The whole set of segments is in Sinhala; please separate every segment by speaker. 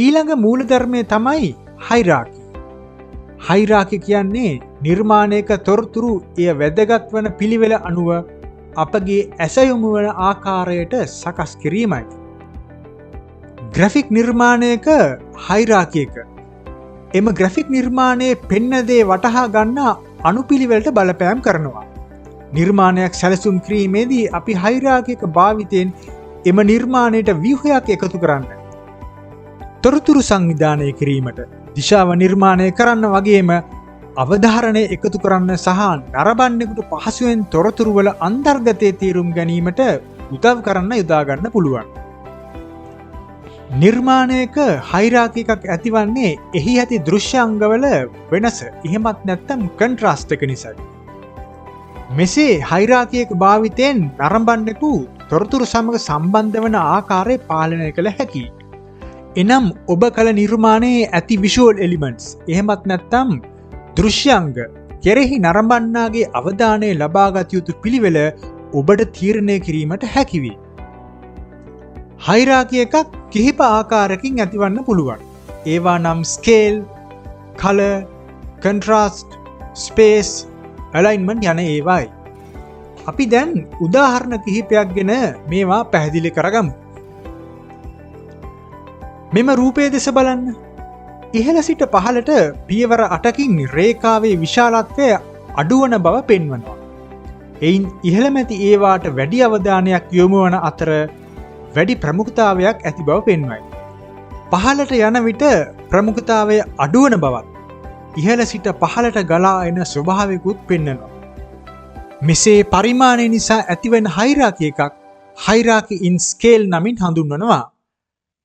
Speaker 1: ඊළඟ මූලධර්මය තමයි හයිරාකි. හයිරාකි කියන්නේ නිර්මාණයක තොරතුරු එය වැදගත් වන පිළිවෙල අනුව අපගේ ඇස යොමු වන ආකාරයට සකස් කිරීමයි. ග්‍රැෆික් නිර්මාණයක හයිරාකියක එම ග්‍රැෆික් නිර්මාණයේ පෙන්න දේ වටහා ගන්නා අනුපිළිවෙලට බලපෑම් කරනවා. නිර්මාණයක් සැලසුම් කිරීමේදී අපි හයිරාකියක භාවිතයෙන් එම නිර්මාණයට ව්‍යුහයක් එකතු කරන්න. තොරතුරු සංවිධානය කිරීමට දිශාව නිර්මාණය කරන්න වගේම අවධාරණය එකතු කරන්න සහ නරඹන්නෙකුට පහසුවෙන් තොරතුරුවල අන්තර්ගතය තේරුම් ගැනීමට උදව් කරන්න යොදාගන්න පුළුවන්. නිර්මාණයක හයිරාකි එකක් ඇතිවන්නේ එහි ඇති දෘශ්‍යාංගවල වෙනස එහෙමත් නැත්තම් කන්ට්‍රාස්ට් එක නිසායි. මෙසේ හයිරාකියක භාවිතයෙන් නරඹන්නෙකු තොරතුරු සමග සම්බන්ධ වන ආකාරය පාලනය කළ හැකියි. එනම් ඔබ කළ නිර්මාණයේ ඇති විෂුවල් එලිමන්ට්ස් එහෙමත් නැත්තම් දෘශ්‍යාංග කෙරෙහි නරඹන්නාගේ අවධානය ලබාගත යුතු පිළිවෙල ඔබට තීරණය කිරීමට හැකිවේ. හයිරාකි එකක් කිහිප ආකාරයකින් ඇතිවන්න පුළුවන්. ඒවා නම් scale, colour, contrast, space, alignment යන ඒවායි. අපි දැන් උදාහරණ කිහිපයක් ගෙන මේවා පැහැදිලි කරගමු. මෙම රූපයේ දෙස බලන්න. ඉහළ සිට පහළට පියවර 8කින් රේඛාවේ විශාලත්වය අඩුවන බව පෙන්වනවා. එයින් ඉහළමැති ඒවාට වැඩි අවධානයක් යොමු වන අතර වැඩි ප්‍රමුඛතාවයක් ඇති බව පෙන්වයි. පහළට යන විට ප්‍රමුඛතාවය අඩුවන බවත් ඉහළ සිට පහළට ගලා එන ස්වභාවයකුත් පෙන්වනවා. මෙසේ පරිමාණය නිසා ඇතිවන හයිරාකි එකක් හයිරාකි ඉන් ස්කේල් නමින් හඳුන්වනවා.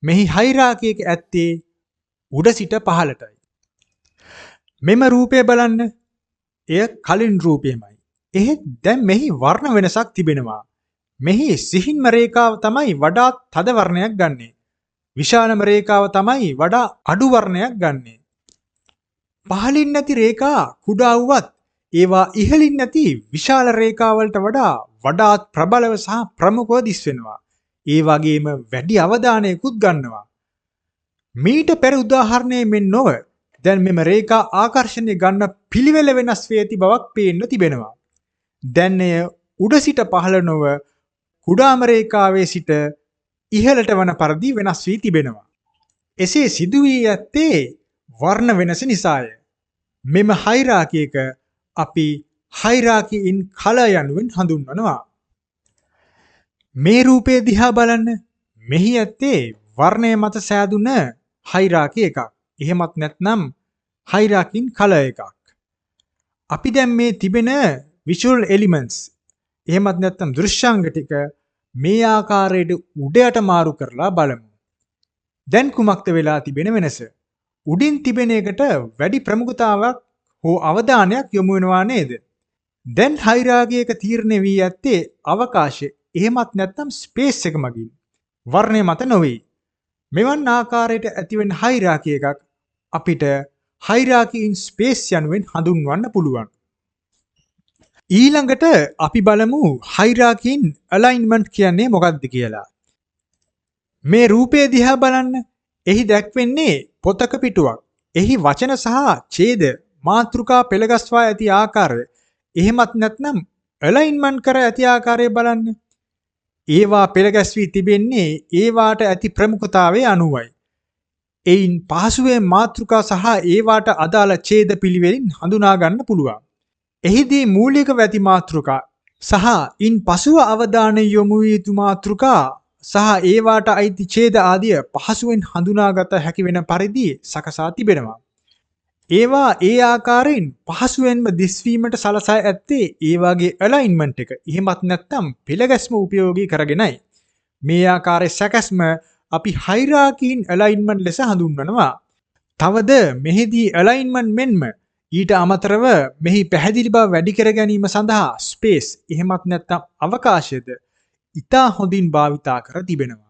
Speaker 1: මෙහි හයිරාකි එක ඇත්තේ උඩ සිට පහළටයි. මෙම රූපය බලන්න. එය කලින් රූපයමයි. එහෙත් දැන් මෙහි වර්ණ වෙනසක් තිබෙනවා. මෙහි සිහින්ම රේඛාව තමයි වඩාත් තද වර්ණයක් ගන්නෙ. විශාලම රේඛාව තමයි වඩා අඩු වර්ණයක් ගන්නෙ. පහළින් නැති රේඛා කුඩා වුවත් ඒවා ඉහළින් නැති විශාල රේඛාවලට වඩා වඩාත් ප්‍රබලව සහ ප්‍රමුඛව දිස්වෙනවා. ඒ වගේම වැඩි අවධානයකුත් ගන්නවා. මීට පෙර උදාහරණයේ මෙන් නොව දැන් මෙම රේඛා ආකර්ෂණය ගන්න පිළිවෙල වෙනස් වී ඇති බවක් පේන්න තිබෙනවා. දැන් එය උඩ සිට පහළ නොව කුඩාම රේඛාවේ සිට ඉහළට වන පරිදි වෙනස් වී තිබෙනවා. එසේ සිදු වී ඇත්තේ වර්ණ වෙනස නිසාය. මෙම හයිරාකි එක අපි හයිරාකි ඉන් කලර් යනුවෙන් හඳුන්වනවා. මේ රූපයේ දිහා බලන්න. මෙහි ඇත්තේ වර්ණය මත සෑදුන හයිරාකි එකක්. එහෙමත් නැත්නම් හයිරාකින් කලර් එකක්. අපි දැන් මේ තිබෙන විෂුවල් එලිමන්ට්ස් එහෙමත් නැත්නම් දෘශ්‍යාංග ටික මේ ආකාරයට උඩයට මාරු කරලා බලමු. දැන් කුමක්ද වෙලා තිබෙන වෙනස? උඩින් තිබෙන එකට වැඩි ප්‍රමුඛතාවයක් හෝ අවධානයක් යොමු වෙනවා නේද? දැන් හයිරාකි එක තීරණය වී ඇත්තේ අවකාශය එහෙමත් නැත්නම් ස්පේස් එක මගින්. වර්ණය මත නොවේ. මෙවන් ආකාරයට ඇතිවෙන හයිරාකි එකක් අපිට හයිරාකි ඉන් ස්පේස් යනුවෙන් හඳුන්වන්න පුළුවන්. ඊළඟට අපි බලමු හයිරාකි ඉන් ඇලයින්මන්ට් කියන්නේ මොකක්ද කියලා. මේ රූපය දිහා බලන්න. එහි දැක්වෙන්නේ පොතක පිටුවක්. එහි වචන සහ ඡේද මාතෘකා පෙළගස්වා ඇති ආකාරය එහෙමත් නැත්නම් ඇලයින්මන්ට් කර ඇති ආකාරය බලන්න. ඒවා පෙළගැස්වී තිබෙන්නේ ඒවාට ඇති ප්‍රමුඛතාවයේ අනුවයි. එයින් පහසුවෙන් මාතෘකා සහ ඒවාට අදාළ ඡේද පිළිවෙලින් හඳුනා ගන්න පුළුවන්. එහිදී මූලික වැති මාතෘකා සහ ඉන් පසුව අවධානය යොමු විය යුතු මාතෘකා සහ ඒවාට අයිති ඡේද ආදිය පහසුවෙන් හඳුනාගත හැකි වෙන පරිදි සකසා තිබෙනවා. ඒවා ඒ ආකාරයෙන් පහසුවෙන්ම දිස්වීමට සලසා ඇත්තේ ඒ වගේ ඇලයින්මන්ට් එක. එහෙමත් නැත්නම් පෙළගැස්ම උපයෝගී කරගෙනයි. මේ ආකාරයේ සැකැස්ම අපි හයිරාකි ඉන් ඇලයින්මන්ට් ලෙස හඳුන්වනවා. තවද මෙහිදී ඇලයින්මන්ට් මෙන්ම ඊට අමතරව මෙහි පැහැදිලි බව වැඩි කර ගැනීම සඳහා ස්පේස් එහෙමත් නැත්නම් අවකාශයද ඉතා හොඳින් භාවිතා කර තිබෙනවා.